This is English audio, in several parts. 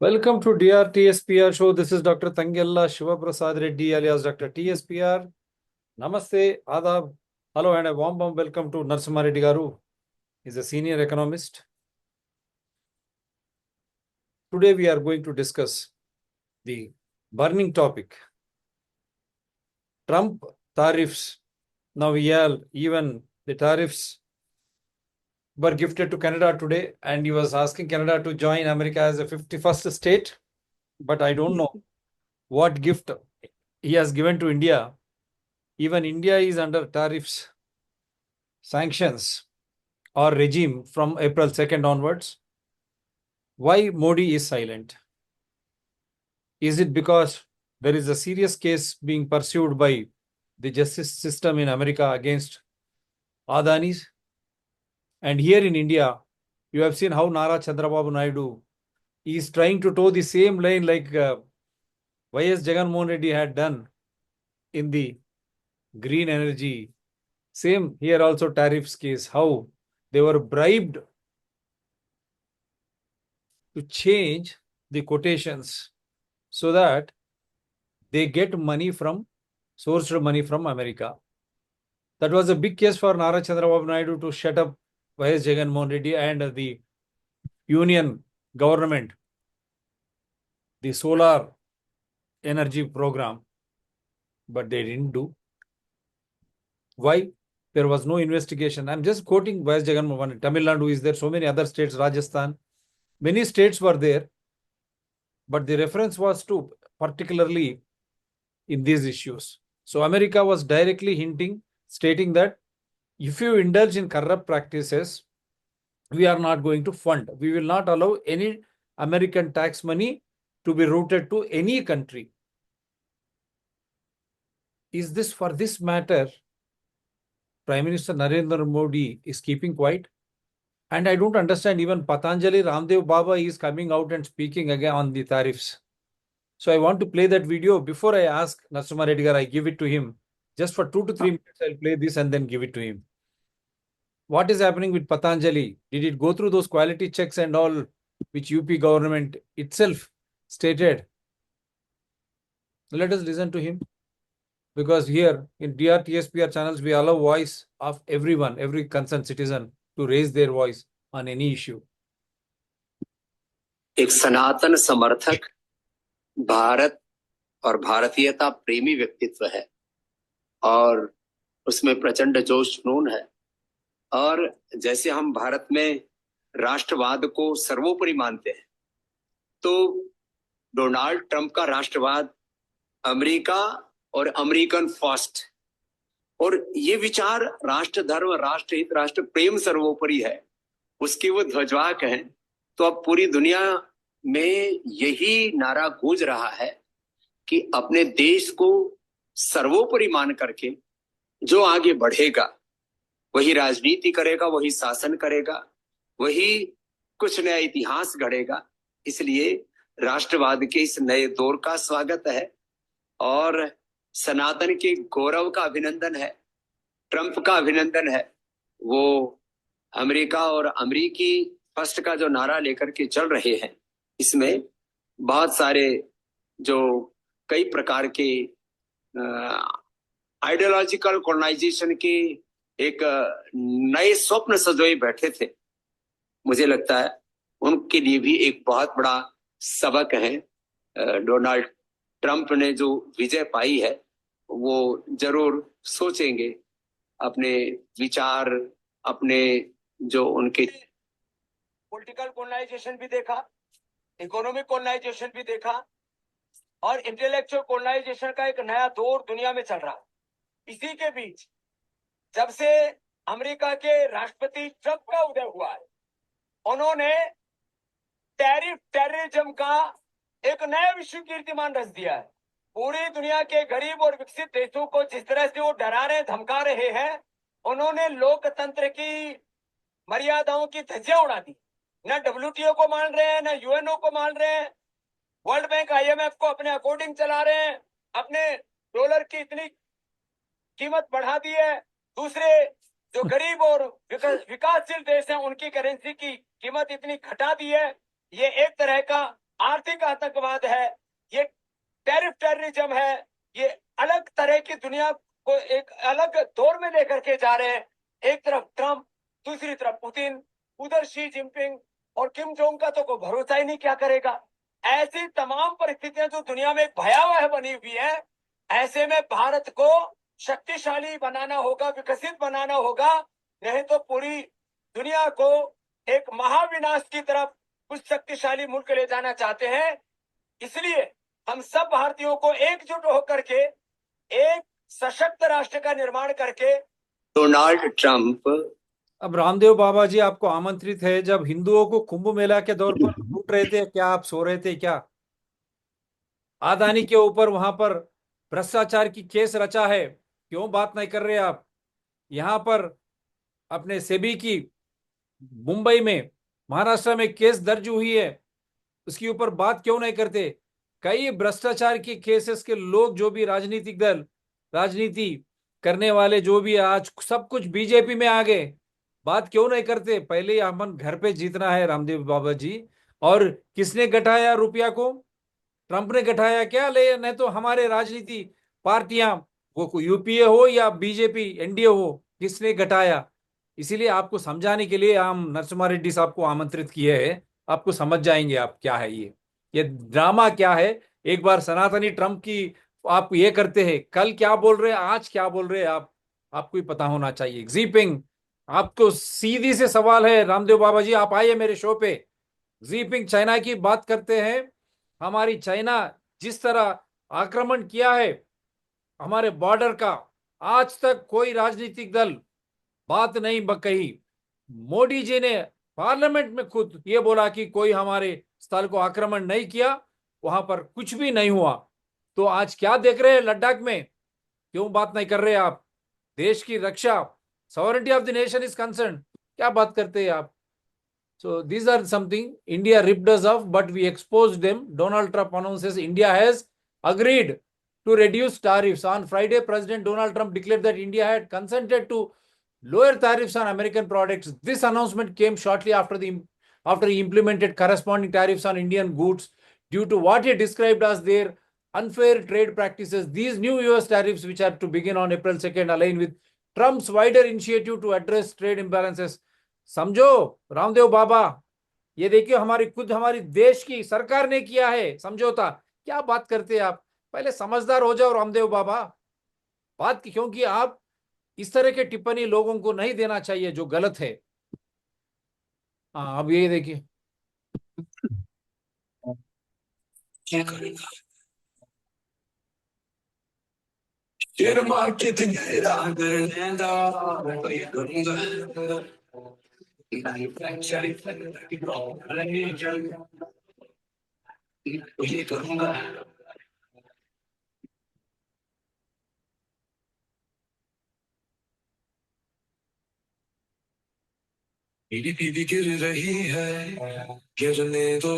Welcome to DR TSPR show. This is Dr. Tangella Shivaprasad Reddy alias Dr. TSPR. Namaste, Adab, hello and a warm welcome to Narasimha Reddy Garu. He's a senior economist. Today we are going to discuss the burning topic, Trump tariffs. Now even the tariffs were gifted to Canada today, and he was asking Canada to join America as a 51st state. But I don't know what gift he has given to India. Even India is under tariffs, sanctions or regime from April 2nd onwards. Why Modi is silent? Is it because there is a serious case being pursued by the justice system in America against Adani's? And here in India, you have seen how Nara Chandrababu Naidu is trying to toe the same line like Y.S. Jagannath Reddy had done in the green energy. Same here also tariffs case, how they were bribed to change the quotations so that they get money from, sourced money from America. That was a big case for Nara Chandrababu Naidu to shut up Y.S. Jagannath Reddy and the union government, the solar energy program, but they didn't do. Why? There was no investigation. I'm just quoting Y.S. Jagannath. Tamil Nadu is there, so many other states, Rajasthan. Many states were there, but the reference was to particularly in these issues. So America was directly hinting, stating that if you indulge in corrupt practices, we are not going to fund. We will not allow any American tax money to be routed to any country. Is this for this matter? Prime Minister Narendra Modi is keeping quiet. And I don't understand, even Patanjali Ramdev Baba is coming out and speaking again on the tariffs. So I want to play that video. Before I ask Narasimha Reddy, I give it to him. Just for 2 to 3 minutes, I'll play this and then give it to him. What is happening with Patanjali? Did it go through those quality checks and all, which UP government itself stated? Let us listen to him. Because here in DRTSPR channels, we allow voice of everyone, every concerned citizen to raise their voice on any issue. एक सनातन समर्थक, भारत और भारतीयता प्रेमी व्यक्तित्व है और उसमें प्रचंड जोश जुनून है। और जैसे हम भारत में राष्ट्रवाद को सर्वोपरि मानते हैं, तो डोनाल्ड ट्रंप का राष्ट्रवाद अमेरिका और अमेरिकन फर्स्ट, और ये विचार राष्ट्र धर्म, राष्ट्रहित, राष्ट्र प्रेम सर्वोपरि है, उसके वो ध्वजवाहक हैं। तो अब पूरी दुनिया में यही नारा गूंज रहा है कि अपने देश को सर्वोपरि मान करके जो आगे बढ़ेगा, वही राजनीति करेगा, वही शासन करेगा, वही कुछ नया इतिहास गढ़ेगा। इसलिए राष्ट्रवाद के इस नए दौर का स्वागत है और सनातन के गौरव का अभिनंदन है, ट्रंप का अभिनंदन है। वो अमेरिका और अमेरिकी फर्स्ट का जो नारा लेकर के चल रहे हैं, इसमें बहुत सारे जो कई प्रकार के आइडियोलॉजिकल कॉलोनाइजेशन के एक नए स्वप्न सजोए बैठे थे। मुझे लगता है उनके लिए भी एक बहुत बड़ा सबक है। डोनाल्ड ट्रंप ने जो विजय पाई है, वो जरूर सोचेंगे, अपने विचार, अपने जो उनके पॉलिटिकल कॉलोनाइजेशन भी देखा, इकोनॉमिक कॉलोनाइजेशन भी देखा और इंटेलेक्चुअल कॉलोनाइजेशन का एक नया दौर दुनिया में चल रहा है। इसी के बीच जब से अमेरिका के राष्ट्रपति ट्रंप का उदय हुआ है, उन्होंने टेररिज्म का एक नया विश्व कीर्तिमान रच दिया है। पूरी दुनिया के गरीब और विकसित देशों को जिस तरह से वो डरा रहे, धमका रहे हैं, उन्होंने लोकतंत्र की मर्यादाओं की धज्जियां उड़ा दी। न WTO को मान रहे हैं, न UNO को मान रहे हैं, वर्ल्ड बैंक IMF को अपने अकॉर्डिंग चला रहे हैं, अपने डॉलर की इतनी कीमत बढ़ा दी है। दूसरे जो गरीब और विकासशील देश हैं, उनकी करेंसी की कीमत इतनी घटा दी है। ये एक तरह का आर्थिक आतंकवाद है, ये टैरिफ टेररिज्म है, ये अलग तरह की दुनिया को एक अलग दौर में लेकर के जा रहे हैं। एक तरफ ट्रम्प, दूसरी तरफ पुतिन, उधर शी जिनपिंग और किम जोंग का तो कोई भरोसा ही नहीं क्या करेगा। ऐसी तमाम परिस्थितियां जो दुनिया में भयावह बनी हुई है, ऐसे में भारत को शक्तिशाली बनाना होगा, विकसित बनाना होगा, नहीं तो पूरी दुनिया को एक महाविनाश की तरफ कुछ शक्तिशाली मुल्क ले जाना चाहते हैं। इसलिए हम सब भारतीयों को एकजुट होकर के एक सशक्त राष्ट्र का निर्माण करके डोनाल्ड ट्रंप अब रामदेव बाबा जी आपको आमंत्रित है। जब हिंदुओं को कुंभ मेला के दौर पर लूट रहे थे, क्या आप सो रहे थे क्या? आदानी के ऊपर वहां पर भ्रष्टाचार की केस रचा है, क्यों बात नहीं कर रहे आप? यहाँ पर अपने सेबी की मुंबई में, महाराष्ट्र में केस दर्ज हुई है, उसके ऊपर बात क्यों नहीं करते? कई भ्रष्टाचार के केसेस के लोग, जो भी राजनीतिक दल, राजनीति करने वाले जो भी आज सब कुछ बीजेपी में आ गए, बात क्यों नहीं करते? पहले हमन घर पे जीतना है रामदेव बाबा जी। और किसने घटाया रुपया को? ट्रंप ने घटाया क्या? ले नहीं तो हमारे राजनीति पार्टियां, वो यूपीए हो या बीजेपी एनडीए हो, किसने घटाया? इसीलिए आपको समझाने के लिए हम नरसिम्हा रेड्डी साहब को आमंत्रित किए हैं। आपको समझ जाएंगे आप क्या है ये ड्रामा क्या है। एक बार सनातनी ट्रंप की आप ये करते हैं, कल क्या बोल रहे हैं, आज क्या बोल रहे हैं आप, आपको ही पता होना चाहिए। जीपिंग, आपको सीधी से सवाल है रामदेव बाबा जी, आप आइए मेरे शो पे। जीपिंग चाइना की बात करते हैं। हमारी चाइना जिस तरह आक्रमण किया है हमारे बॉर्डर का, आज तक कोई राजनीतिक दल बात नहीं कही। मोदी जी ने पार्लियामेंट में खुद ये बोला कि कोई हमारे स्थल को आक्रमण नहीं किया, वहां पर कुछ भी नहीं हुआ। तो आज क्या देख रहे हैं लद्दाख में? क्यों बात नहीं कर रहे आप? देश की रक्षा, sovereignty of the nation is concern, क्या बात करते हैं आप? So these are something India ripped us off, but we exposed them. Donald Trump announces India has agreed to reduce tariffs. On Friday, President Donald Trump declared that India had consented to lower tariffs on American products. This announcement came shortly after he implemented corresponding tariffs on Indian goods due to what he described as their unfair trade practices. These new US tariffs, which are to begin on April 2nd, align with Trump's wider initiative to address trade imbalances. समझो रामदेव बाबा, ये देखिए हमारी खुद हमारी देश की सरकार ने किया है समझौता। क्या बात करते हैं आप? पहले समझदार हो जाओ रामदेव बाबा। बात की, क्योंकि आप इस तरह के टिप्पणी लोगों को नहीं देना चाहिए जो गलत है। हाँ, अब ये देखिए। क्या करेगा? शेयर मार्केट मेरा करने दा, मैं ये करूंगा। ये करूंगा। मेरी बीवी गिर रही है, गिरने दो,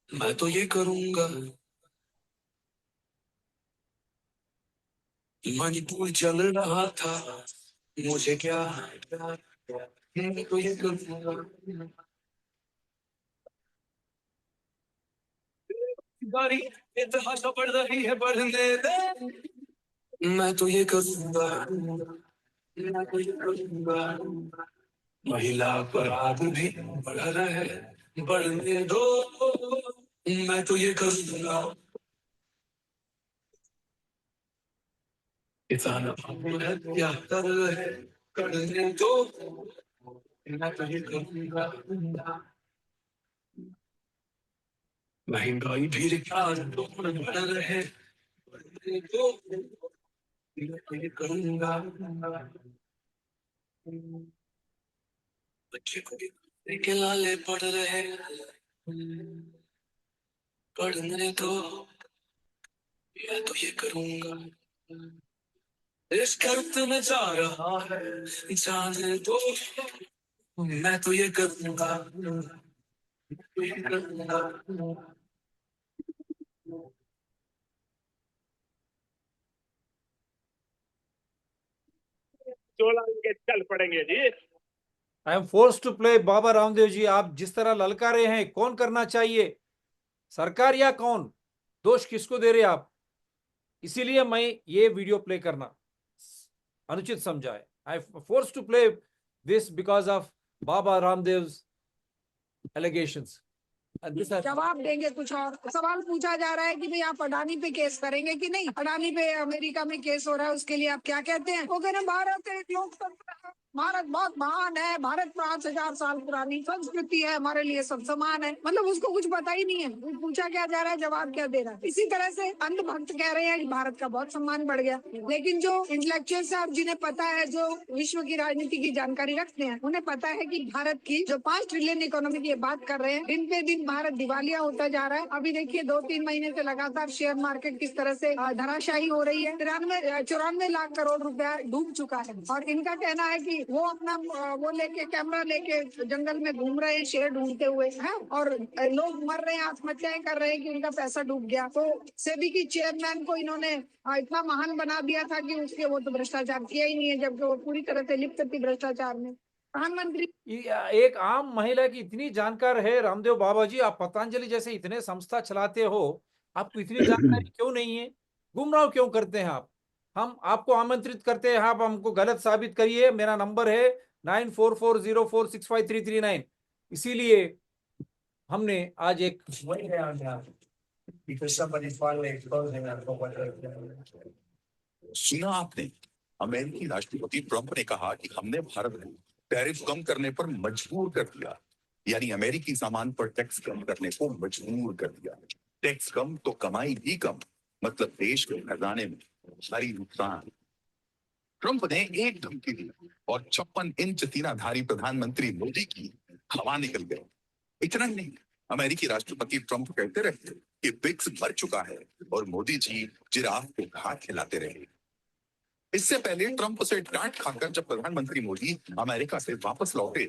मैं तो ये करूंगा। मणिपुर चल रहा था, मुझे क्या, मैं तो ये करूंगा। गाड़ी इतना बढ़ रही है, बढ़ने दे, मैं तो ये करूंगा। मैं तो ये करूंगा। महिला अपराध भी बढ़ रहा है, बढ़ने दो, मैं तो ये करूंगा। किसान आत्महत्या कर रहे, करने दो, मैं तो ये करूंगा। महंगाई भी बढ़ रहे, करने दो, मैं तो ये करूंगा। बच्चे को भी के लाले पड़ रहे, पढ़ने दो, मैं तो ये करूंगा। इस कर्त में जा रहा है, जाने दो, मैं तो ये करूंगा। मैं तो ये करूंगा। 16 विकेट चल पड़ेंगे जी। I am force to play. Baba Ramdev ji, आप जिस तरह ललकारे हैं, कौन करना चाहिए, सरकार या कौन? दोष किसको दे रहे आप? इसीलिए मैं ये वीडियो प्ले करना अनुचित समझा है। I force to play this because of Baba Ramdev allegations. जवाब देंगे कुछ और। सवाल पूछा जा रहा है कि भाई आप अडानी पे केस करेंगे कि नहीं। अडानी पे अमेरिका में केस हो रहा है, उसके लिए आप क्या कहते हैं? वो कह रहे हैं भारत एक लोकतंत्र है, भारत बहुत महान है, भारत 5,000 साल पुरानी संस्कृति है, हमारे लिए सब समान है। मतलब उसको कुछ पता ही नहीं है, पूछा क्या जा रहा है, जवाब क्या दे रहा है। इसी तरह से अंधभक्त कह रहे हैं कि भारत का बहुत सम्मान बढ़ गया, लेकिन जो इंटेलेक्चुअल साहब जिन्हें पता है, जो विश्व की राजनीति की जानकारी रखते हैं, उन्हें पता है कि भारत की जो 5 ट्रिलियन इकोनॉमी की बात कर रहे हैं, दिन पे दिन भारत दिवालिया होता जा रहा है। अभी देखिए 2-3 महीने से लगातार शेयर मार्केट किस तरह से धराशायी हो रही है। 94 लाख करोड़ रुपया डूब चुका है। और इनका कहना है कि वो अपना वो लेके कैमरा लेके जंगल में घूम रहे हैं शेयर ढूंढते हुए हैं, और लोग मर रहे हैं, आत्महत्याएं कर रहे हैं कि उनका पैसा डूब गया। तो सेबी की चेयरमैन को इन्होंने इतना महान बना दिया था कि उसके वो तो भ्रष्टाचार किया ही नहीं है, जबकि वो पूरी तरह से लिप्त थी भ्रष्टाचार में। प्रधानमंत्री एक आम महिला की इतनी जानकार है रामदेव बाबा जी, आप पतंजलि जैसे इतने संस्था चलाते हो, आपको इतनी जानकारी क्यों नहीं है? गुमराह क्यों करते हैं आप? हम आपको आमंत्रित करते हैं, आप हमको गलत साबित करिए। मेरा नंबर है 9440465339। इसीलिए हमने आज एक सुना आपने, अमेरिकी राष्ट्रपति ट्रंप ने कहा कि हमने भारत को टैरिफ कम करने पर मजबूर कर दिया, यानी अमेरिकी सामान पर टैक्स कम करने को मजबूर कर दिया। टैक्स कम तो कमाई भी कम, मतलब देश के खजाने में भारी नुकसान। ट्रंप ने एक धमकी दी और 56 इंच सीनाधारी प्रधानमंत्री मोदी की हवा निकल गई। इतना ही नहीं, अमेरिकी राष्ट्रपति ट्रंप कहते रहे कि ब्रिक्स मर चुका है और मोदी जी जिराफ को घास खिलाते रहे। इससे पहले ट्रंप से डांट खाकर जब प्रधानमंत्री मोदी अमेरिका से वापस लौटे,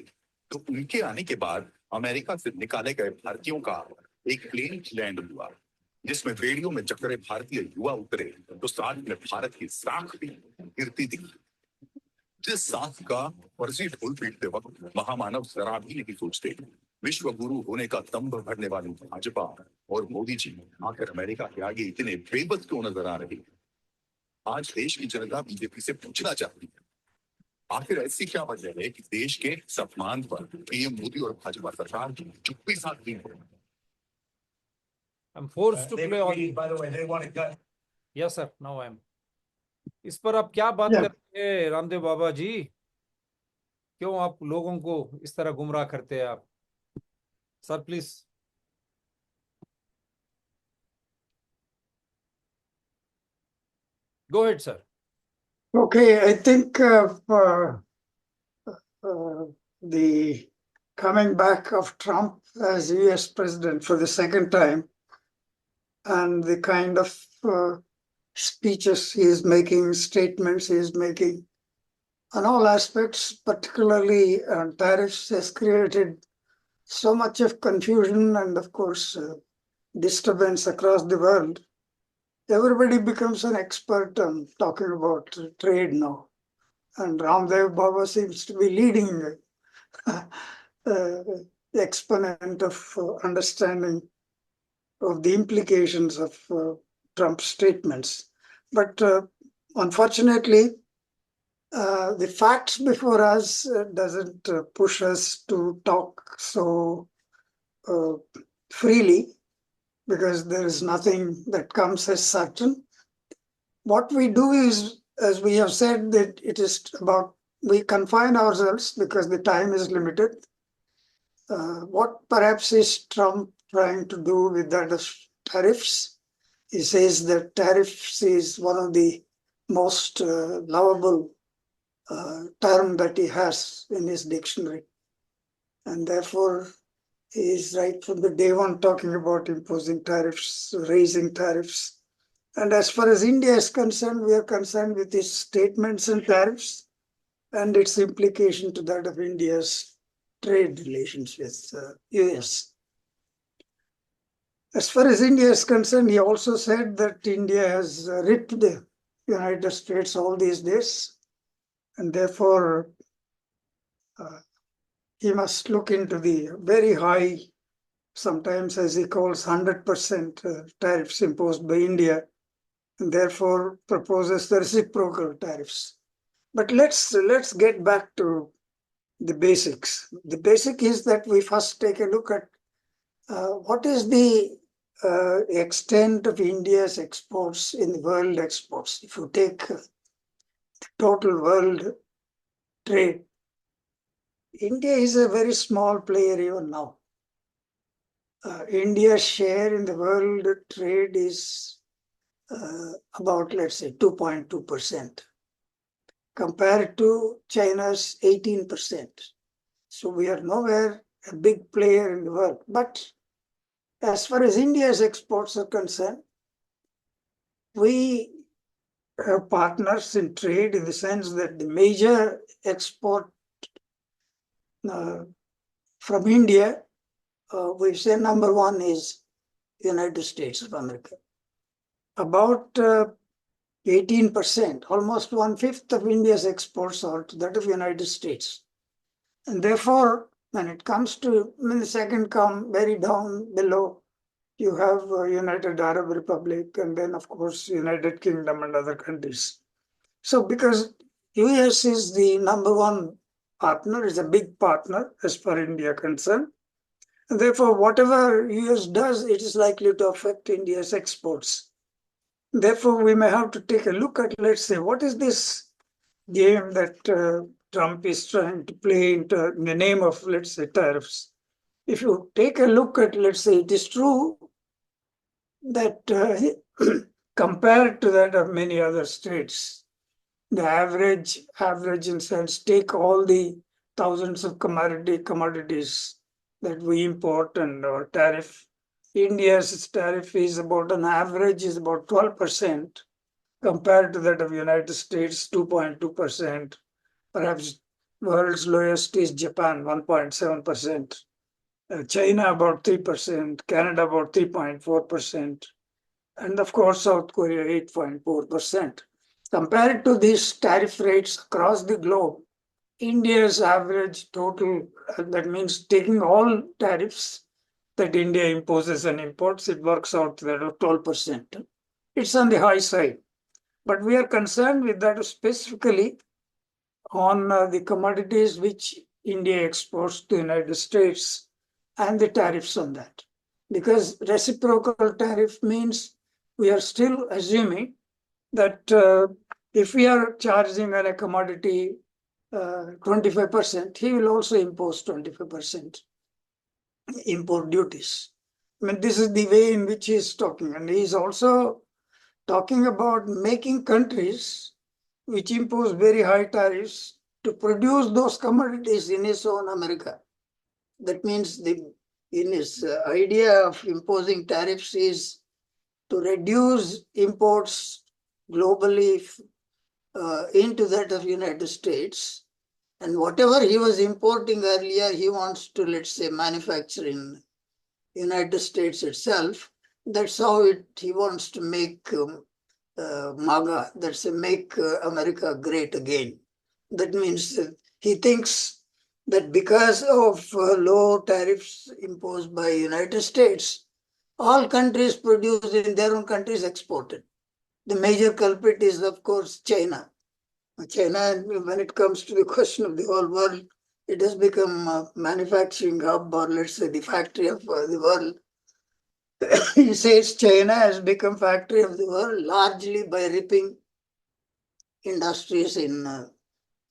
तो उनके आने के बाद अमेरिका से निकाले गए भारतीयों का एक प्लेन लैंड हुआ, जिसमें रेडियो में जकड़े भारतीय युवा उतरे तो साथ में भारत की साख भी गिरती दिखी। जिस साख का फर्जी ढोल पीटते वक्त महामानव जरा भी नहीं सोचते, विश्व गुरु होने का दंभ भरने वाली भाजपा और मोदी जी आकर अमेरिका के आगे इतने बेबस क्यों नजर आ रहे? आज देश की जनता बीजेपी से पूछना चाहती है, आखिर ऐसी क्या वजह है कि देश के सम्मान पर पीएम मोदी और भाजपा सरकार की चुप्पी साध दी है? I'm forced to play on. By the way, they want to cut. Yes, sir. Now I am. इस पर आप क्या बात करते हैं रामदेव बाबा जी? क्यों आप लोगों को इस तरह गुमराह करते हैं आप? Sir please. Go ahead, sir. Okay, I think the coming back of Trump as US president for the second time and the kind of speeches he is making, statements he is making, on all aspects, particularly on tariffs, has created so much of confusion and, of course, disturbance across the world. Everybody becomes an expert on talking about trade now. And Ramdev Baba seems to be leading the exponent of understanding of the implications of Trump's statements. But unfortunately, the facts before us doesn't push us to talk so freely, because there is nothing that comes as certain. What we do is, as we have said, that it is about, we confine ourselves because the time is limited. What perhaps is Trump trying to do with that of tariffs? He says that tariffs is one of the most lovable term that he has in his dictionary. And therefore, he is right from the day one talking about imposing tariffs, raising tariffs. And as far as India is concerned, we are concerned with his statements and tariffs and its implication to that of India's trade relations with US. As far as India is concerned, he also said that India has ripped the United States all these days, and therefore he must look into the very high, sometimes as he calls 100% tariffs imposed by India, and therefore proposes the reciprocal tariffs. But let's get back to the basics. The basic is that we first take a look at what is the extent of India's exports in the world exports. If you take the total world trade, India is a very small player even now. India's share in the world trade is about, let's say, 2.2%, compared to China's 18%. So we are nowhere a big player in the world. But as far as India's exports are concerned, we have partners in trade in the sense that the major export from India, we say number one is United States of America. About 18%, almost 1/5 of India's exports are to that of United States. And therefore, when it comes to, the second come very down below, you have United Arab Republic, and then of course United Kingdom and other countries. So because US is the number one partner, is a big partner as far as India concerned, and therefore whatever US does, it is likely to affect India's exports. Therefore, we may have to take a look at, let's say, what is this game that Trump is trying to play in the name of, let's say, tariffs. If you take a look at, let's say, it is true that compared to that of many other states, the average in sense, take all the thousands of commodities that we import and our tariff. India's tariff is about, an average is about 12%, compared to that of United States, 2.2%. Perhaps world's lowest is Japan, 1.7%. China about 3%, Canada about 3.4%, and of course South Korea 8.4%. Compared to these tariff rates across the globe, India's average total, that means taking all tariffs that India imposes and imports, it works out that of 12%. It's on the high side. But we are concerned with that specifically on the commodities which India exports to the United States and the tariffs on that. Because reciprocal tariff means we are still assuming that if we are charging on a commodity 25%, he will also impose 25% import duties. This is the way in which he is talking. And he is also talking about making countries which impose very high tariffs to produce those commodities in his own America. That means in his idea of imposing tariffs is to reduce imports globally into that of United States. And whatever he was importing earlier, he wants to, let's say, manufacture in United States itself. That's how he wants to make MAGA, that's a Make America Great Again. That means he thinks that because of low tariffs imposed by United States, all countries produce in their own countries exported. The major culprit is, of course, China. China, when it comes to the question of the whole world, it has become a manufacturing hub, or let's say the factory of the world. He says China has become factory of the world largely by ripping industries in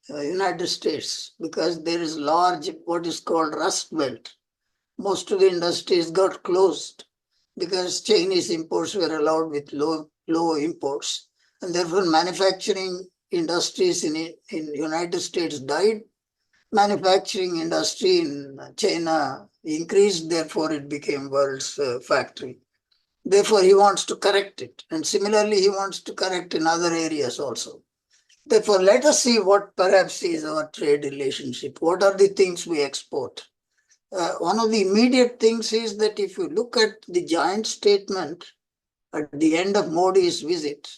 United States, because there is large, what is called Rust Belt. Most of the industries got closed because Chinese imports were allowed with low imports, and therefore manufacturing industries in United States died. Manufacturing industry in China increased, therefore it became world's factory. Therefore he wants to correct it, and similarly he wants to correct in other areas also. Therefore, let us see what perhaps is our trade relationship. What are the things we export? One of the immediate things is that if you look at the joint statement at the end of Modi's visit,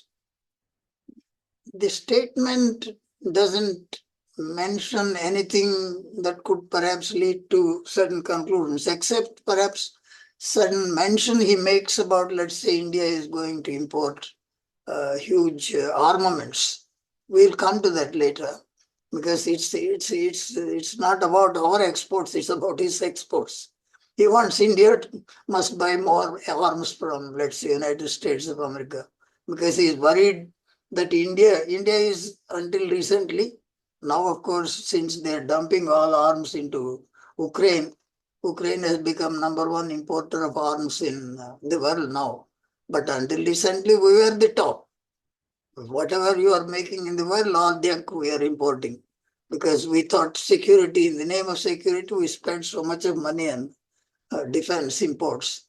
the statement doesn't mention anything that could perhaps lead to certain conclusions, except perhaps certain mention he makes about, let's say, India is going to import huge armaments. We'll come to that later because it's not about our exports, it's about his exports. He wants India must buy more arms from, let's say, United States of America, because he is worried that India is, until recently, now of course, since they're dumping all arms into Ukraine, Ukraine has become number one importer of arms in the world now. But until recently, we were the top. Whatever you are making in the world, all that we are importing. Because we thought security, in the name of security, we spent so much of money on defense imports.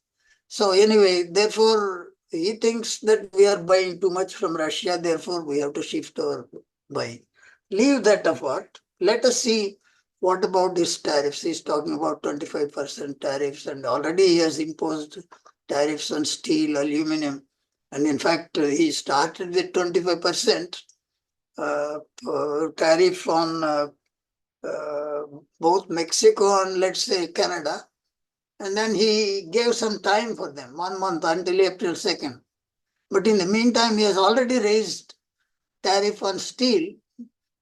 So anyway, therefore, he thinks that we are buying too much from Russia, therefore we have to shift our buying. Leave that apart. Let us see what about his tariffs. He's talking about 25% tariffs, and already he has imposed tariffs on steel, aluminum. And in fact, he started with 25% tariff on both Mexico and, let's say, Canada. And then he gave some time for them, 1 month until April 2nd. But in the meantime, he has already raised tariff on steel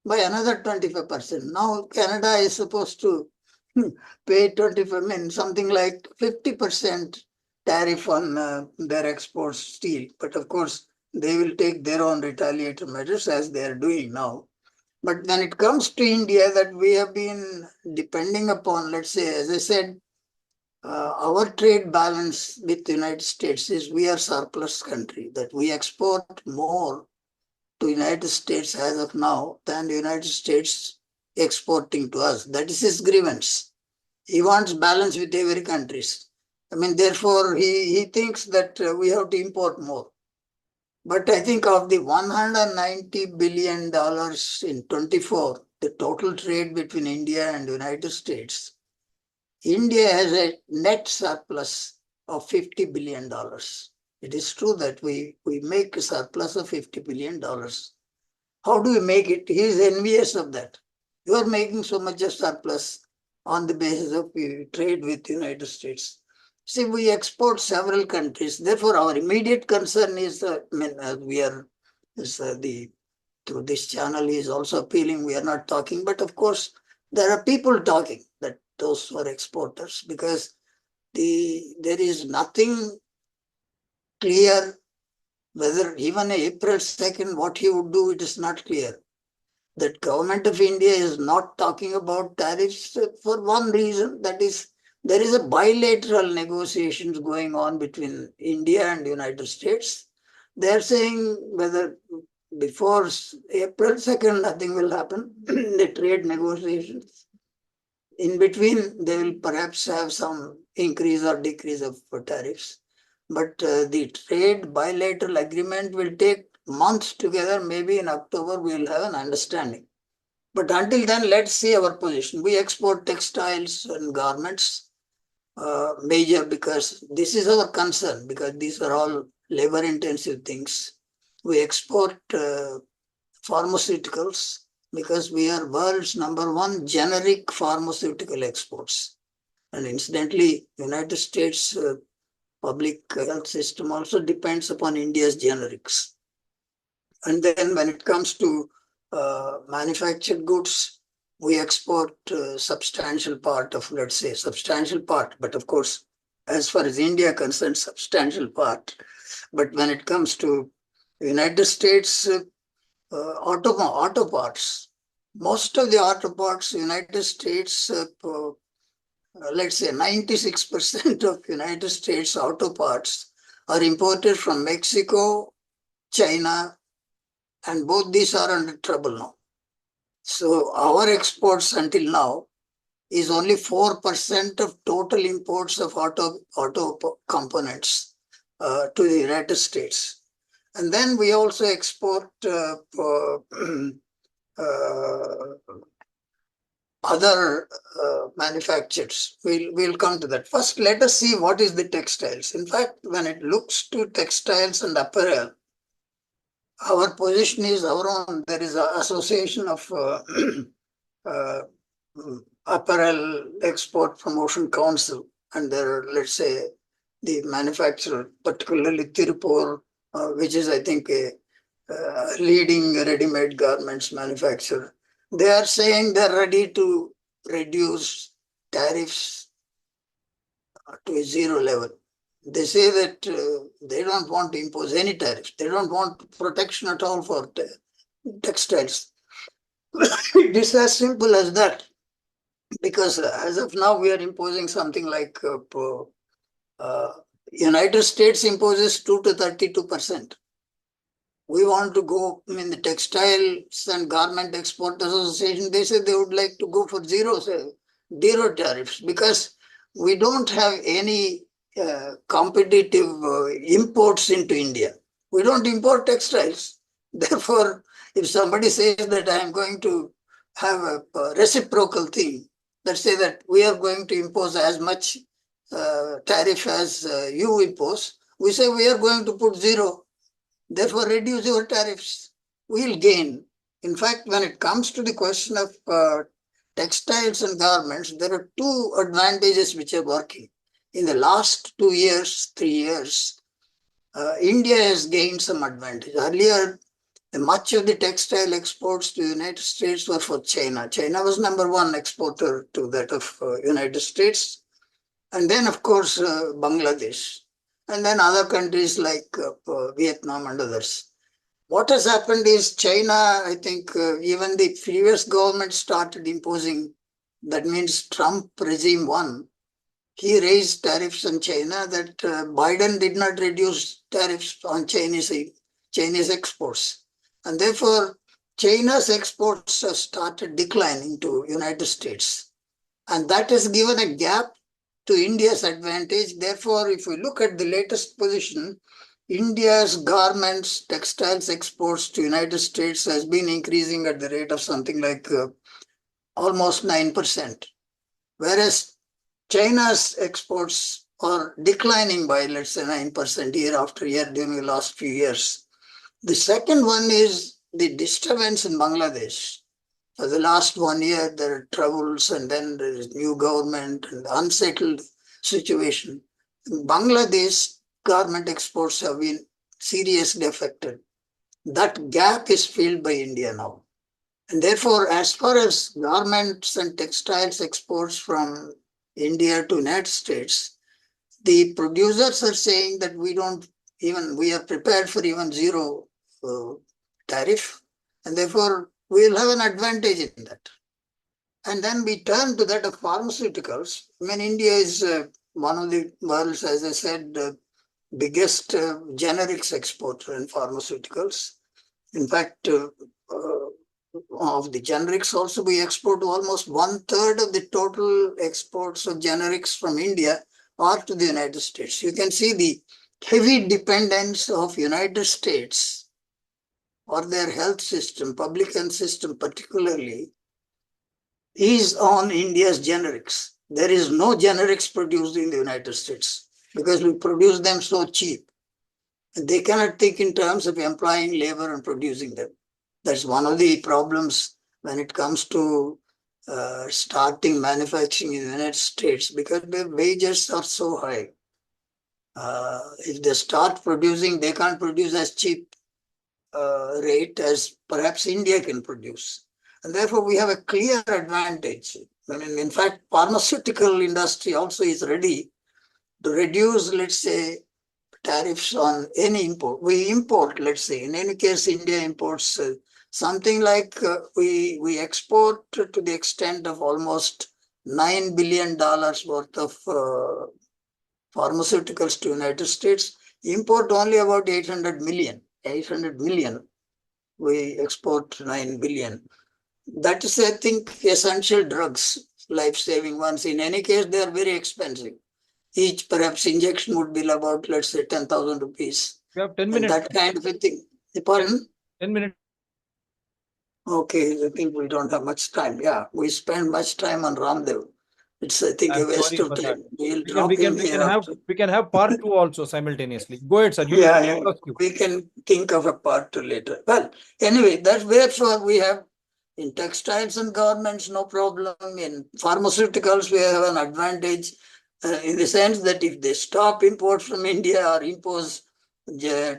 by another 25%. Now Canada is supposed to pay 25, I mean, something like 50% tariff on their exports steel. But of course, they will take their own retaliatory measures as they are doing now. But when it comes to India, that we have been depending upon, let's say, as I said, our trade balance with the United States is we are surplus country, that we export more to United States as of now than the United States exporting to us. That is his grievance. He wants balance with every countries. I mean, therefore, he thinks that we have to import more. But I think of the $190 billion in 24, the total trade between India and the United States, India has a net surplus of $50 billion. It is true that we make a surplus of $50 billion. How do we make it? He is envious of that. You are making so much of surplus on the basis of trade with the United States. See, we export several countries. Therefore, our immediate concern is, we are, through this channel, he is also appealing, we are not talking, but of course, there are people talking, that those who are exporters, because there is nothing clear whether even April 2nd, what he would do, it is not clear. That government of India is not talking about tariffs for one reason, that is, there is a bilateral negotiations going on between India and United States. They are saying whether before April 2nd, nothing will happen in the trade negotiations. In between, they will perhaps have some increase or decrease of tariffs. But the trade bilateral agreement will take months together. Maybe in October, we will have an understanding. But until then, let's see our position. We export textiles and garments, major, because this is our concern, because these are all labor-intensive things. We export pharmaceuticals, because we are world's #1 generic pharmaceutical exports. And incidentally, United States public health system also depends upon India's generics. And then when it comes to manufactured goods, we export substantial part of, let's say, substantial part, but of course, as far as India is concerned, substantial part. But when it comes to United States auto parts, most of the auto parts, United States, let's say 96% of United States auto parts are imported from Mexico, China, and both these are under trouble now. So our exports until now is only 4% of total imports of auto components to the United States. And then we also export other manufacturers. We'll come to that. First, let us see what is the textiles. In fact, when it looks to textiles and apparel, our position is our own. There is an association of uh, Apparel Export Promotion Council, and there are, let's say, the manufacturer, particularly Tirupur, which is, I think, a leading ready-made garments manufacturer. They are saying they're ready to reduce tariffs to a zero level. They say that they don't want to impose any tariffs. They don't want protection at all for textiles. It is as simple as that, because as of now we are imposing something like United States imposes 2 to 32%. We want to go, I mean, the Textiles and Garment Export Association, they say they would like to go for zero tariffs, because we don't have any competitive imports into India. We don't import textiles. Therefore, if somebody says that I am going to have a reciprocal thing, let's say that we are going to impose as much tariff as you impose, we say we are going to put zero. Therefore, reduce your tariffs. We'll gain. In fact, when it comes to the question of textiles and garments, there are two advantages which are working. In the last 2 years, 3 years, India has gained some advantage. Earlier, much of the textile exports to the United States were for China. China was number one exporter to that of United States. And then, of course, Bangladesh. And then other countries like Vietnam and others. What has happened is China, I think even the previous government started imposing, that means Trump regime one, he raised tariffs on China that Biden did not reduce tariffs on Chinese exports. And therefore, China's exports have started declining to United States. And that has given a gap to India's advantage. Therefore, if we look at the latest position, India's garments, textiles exports to United States has been increasing at the rate of something like almost 9%, whereas China's exports are declining by, let's say, 9% year after year during the last few years. The second one is the disturbance in Bangladesh. For the last 1 year, there are troubles, and then there is new government and unsettled situation. In Bangladesh, garment exports have been seriously affected. That gap is filled by India now. And therefore, as far as garments and textiles exports from India to United States, the producers are saying that we are prepared for even zero tariff, and therefore we'll have an advantage in that. And then we turn to that of pharmaceuticals. I mean, India is one of the world's, as I said, biggest generics exporter in pharmaceuticals. In fact, of the generics also, we export almost 1/3 of the total exports of generics from India are to the United States. You can see the heavy dependence of United States or their health system, public health system particularly, is on India's generics. There is no generics produced in the United States because we produce them so cheap. They cannot think in terms of employing labor and producing them. That's one of the problems when it comes to starting manufacturing in the United States, because their wages are so high. If they start producing, they can't produce as cheap rate as perhaps India can produce. And therefore, we have a clear advantage. I mean, in fact, pharmaceutical industry also is ready to reduce, let's say, tariffs on any import. We import, let's say, in any case, India imports something like we export to the extent of almost $9 billion worth of pharmaceuticals to United States, import only about 800 million. 800 million. We export 9 billion. That is, I think, essential drugs, life-saving ones. In any case, they are very expensive. Each perhaps injection would be about, let's say, 10,000 rupees. You have 10 And minutes. that kind of a thing. Pardon? 10 minutes. Okay, I think we don't have much time. Yeah, we spend much time on Ramdev. It's, I think, a I'm waste sorry of for that. time. We'll drop him here after. We can have part 2 also simultaneously. Go ahead, sir. Yeah, we can think of a part 2 later. Well, anyway, that's wherefore we have In textiles and garments, no problem. In pharmaceuticals, we have an advantage in the sense that if they stop imports from India or impose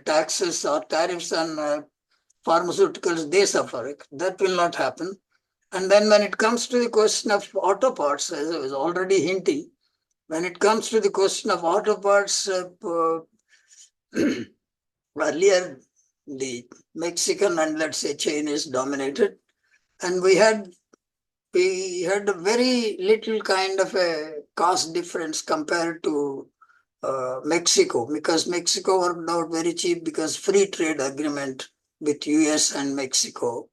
taxes or tariffs on pharmaceuticals, they suffer. That will not happen. And then when it comes to the question of auto parts, as I was already hinting, when it comes to the question of auto parts, earlier the Mexican and let's say Chinese dominated, and we had a very little kind of a cost difference compared to Mexico, because Mexico worked out very cheap because free trade agreement with US and Mexico,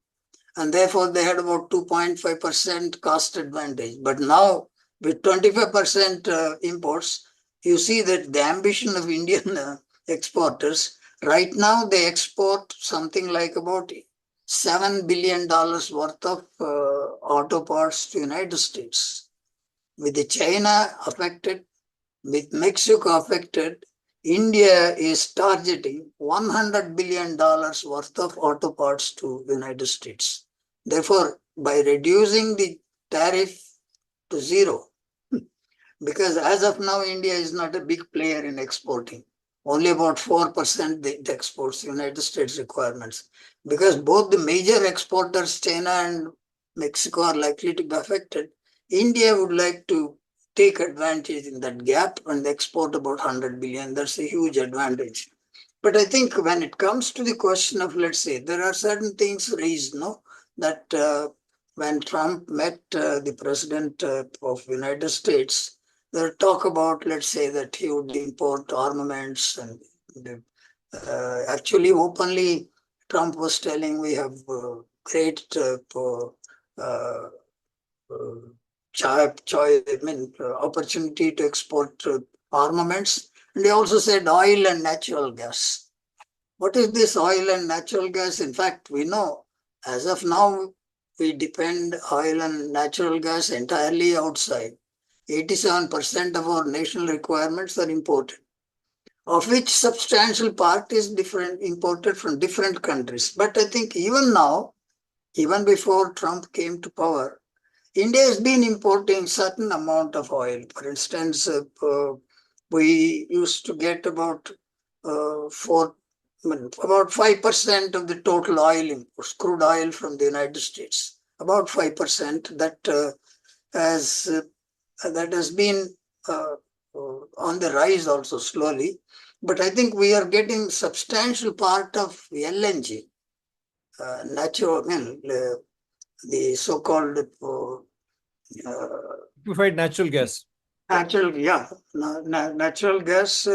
and therefore they had about 2.5% cost advantage. But now with 25% imports, you see that the ambition of Indian exporters, right now they export something like about $7 billion worth of auto parts to United States. With China affected, with Mexico affected, India is targeting $100 billion worth of auto parts to United States. Therefore, by reducing the tariff to zero, because as of now, India is not a big player in exporting. Only about 4% it exports United States requirements. Because both the major exporters, China and Mexico, are likely to be affected, India would like to take advantage in that gap and export about 100 billion. That's a huge advantage. But I think when it comes to the question of, let's say, there are certain things raised, no, that when Trump met the president of United States, there talk about, let's say, that he would import armaments and actually openly Trump was telling we have great opportunity to export armaments. And he also said oil and natural gas. What is this oil and natural gas? In fact, we know as of now, we depend oil and natural gas entirely outside. 87% of our national requirements are imported, of which substantial part is imported from different countries. But I think even now, even before Trump came to power, India has been importing certain amount of oil. For instance, we used to get about 5% of the total oil imports, crude oil from the United States. About 5% that has been on the rise also slowly. But I think we are getting substantial part of LNG, the so-called liquefied natural gas. natural gas,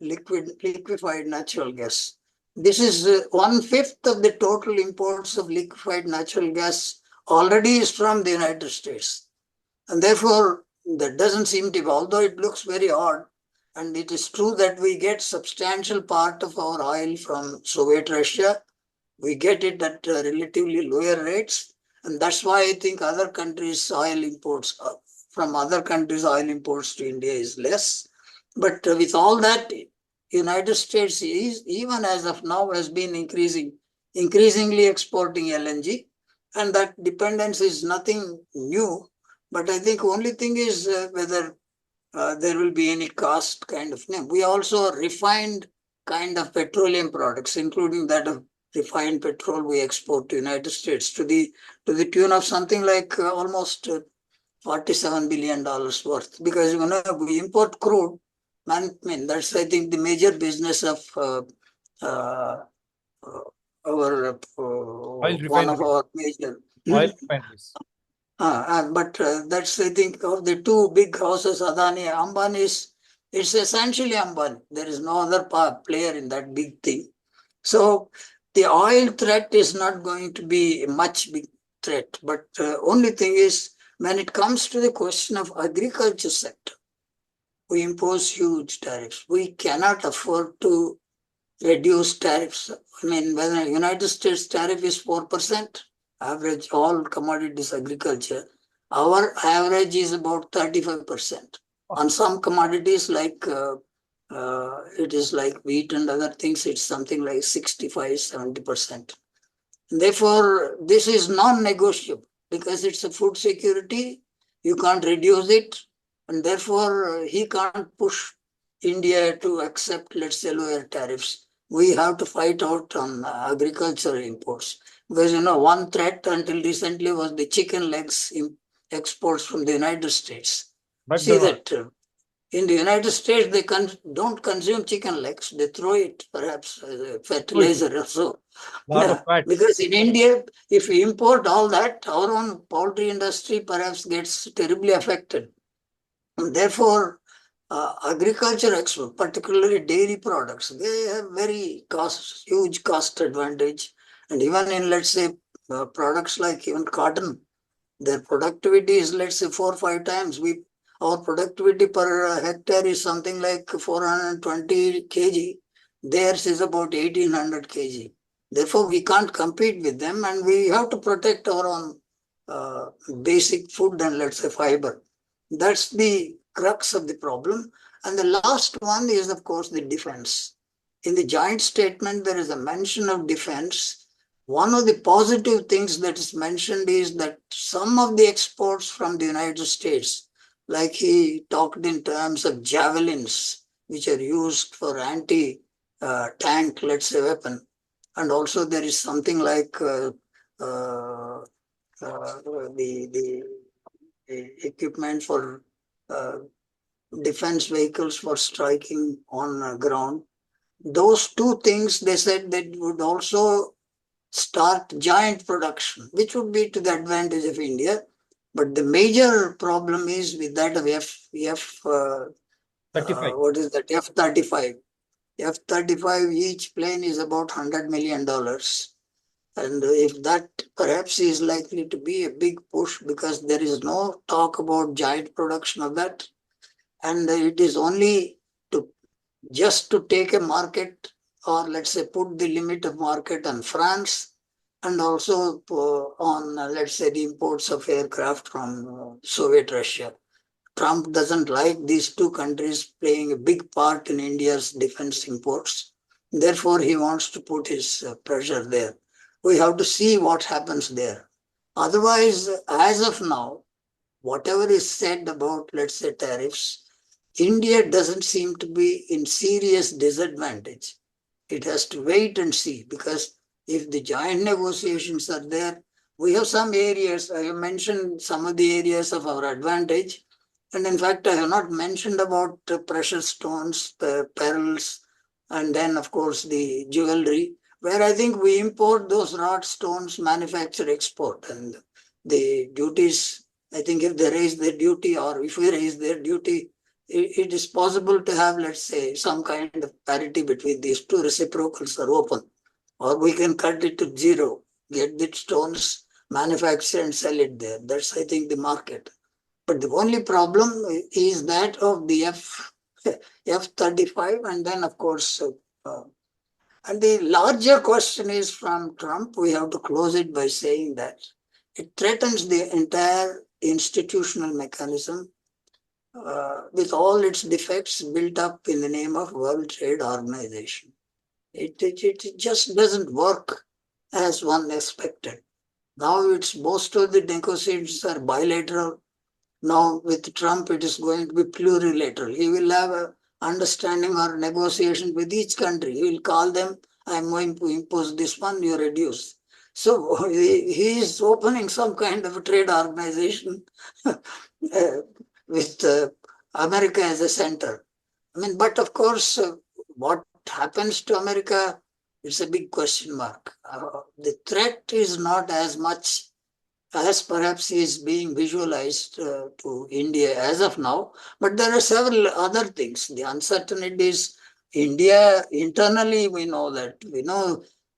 liquefied natural gas. This is 1/5 of the total imports of liquefied natural gas already is from the United States. And therefore, that doesn't seem to be, although it looks very odd, and it is true that we get substantial part of our oil from Soviet Russia. We get it at relatively lower rates. And that's why I think other countries' oil imports from other countries' oil imports to India is less. But with all that, United States is, even as of now, has been increasingly exporting LNG. And that dependence is nothing new. But I think only thing is whether there will be any cost kind of thing. We also refined kind of petroleum products, including that of refined petrol we export to United States to the tune of something like almost $47 billion worth. Because we import crude, that's I think the major business of our one of our major oil refineries. But that's, I think, of the two big houses, Adani, Ambani it's essentially Ambani. There is no other player in that big thing. So the oil threat is not going to be a much big threat. But only thing is, when it comes to the question of agriculture sector, we impose huge tariffs. We cannot afford to reduce tariffs. I mean, when the United States tariff is 4%, average all commodities agriculture, our average is about 35%. On some commodities like it is like wheat and other things, it's something like 65, 70%. Therefore, this is non-negotiable because it's a food security. You can't reduce it, and therefore he can't push India to accept, let's say, lower tariffs. We have to fight out on agricultural imports because one threat until recently was the chicken legs exports from the United States. See McDonald. that in the United States they don't consume chicken legs; they throw it perhaps as a fertilizer or so. Lot of fat. Because in India, if we import all that, our own poultry industry perhaps gets terribly affected. And therefore, agriculture export, particularly dairy products, they have huge cost advantage. And even in, let's say, products like even cotton, their productivity is, let's say, 4 or 5 times. Our productivity per hectare is something like 420 kg. Theirs is about 1800 kg. Therefore, we can't compete with them, and we have to protect our own basic food and, let's say, fiber. That's the crux of the problem. And the last one is, of course, the defense. In the joint statement, there is a mention of defense. One of the positive things that is mentioned is that some of the exports from the United States, like he talked in terms of javelins, which are used for anti-tank, let's say, weapon. And also there is something like uh, the equipment for uh, defense vehicles for striking on ground. Those two things, they said that would also start giant production, which would be to the advantage of India. But the major problem is with that of what is that, F-35. F-35, each plane is about $100 million. And if that perhaps is likely to be a big push because there is no talk about giant production of that. And it is only to just to take a market, or let's say put the limit of market on France, and also on, let's say, the imports of aircraft from Soviet Russia. Trump doesn't like these two countries playing a big part in India's defense imports. Therefore, he wants to put his pressure there. We have to see what happens there. Otherwise, as of now, whatever is said about, let's say, tariffs, India doesn't seem to be in serious disadvantage. It has to wait and see, because if the joint negotiations are there, we have some areas. I have mentioned some of the areas of our advantage. And in fact, I have not mentioned about precious stones, the pearls, and then, of course, the jewelry, where I think we import those wrought stones, manufacture, export. And the duties, I think if they raise their duty, or if we raise their duty, it is possible to have, let's say, some kind of parity between these two. Reciprocals are open, or we can cut it to zero, get the stones, manufacture and sell it there. That's, I think, the market. But the only problem is that of the F-35, and then, of course, and the larger question is from Trump. We have to close it by saying that it threatens the entire institutional mechanism with all its defects built up in the name of World Trade Organization. It just doesn't work as one expected. Now most of the negotiations are bilateral. Now with Trump, it is going to be plurilateral. He will have an understanding or negotiation with each country. He will call them, I'm going to impose this one, you reduce. So he is opening some kind of a trade organization with America as a center. I mean, but of course, what happens to America, it's a big question mark. The threat is not as much as perhaps is being visualized to India as of now, but there are several other things. The uncertainties, India internally, we know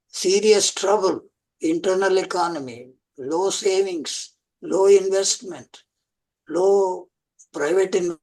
serious trouble, internal economy, low savings, low investment, low private investment.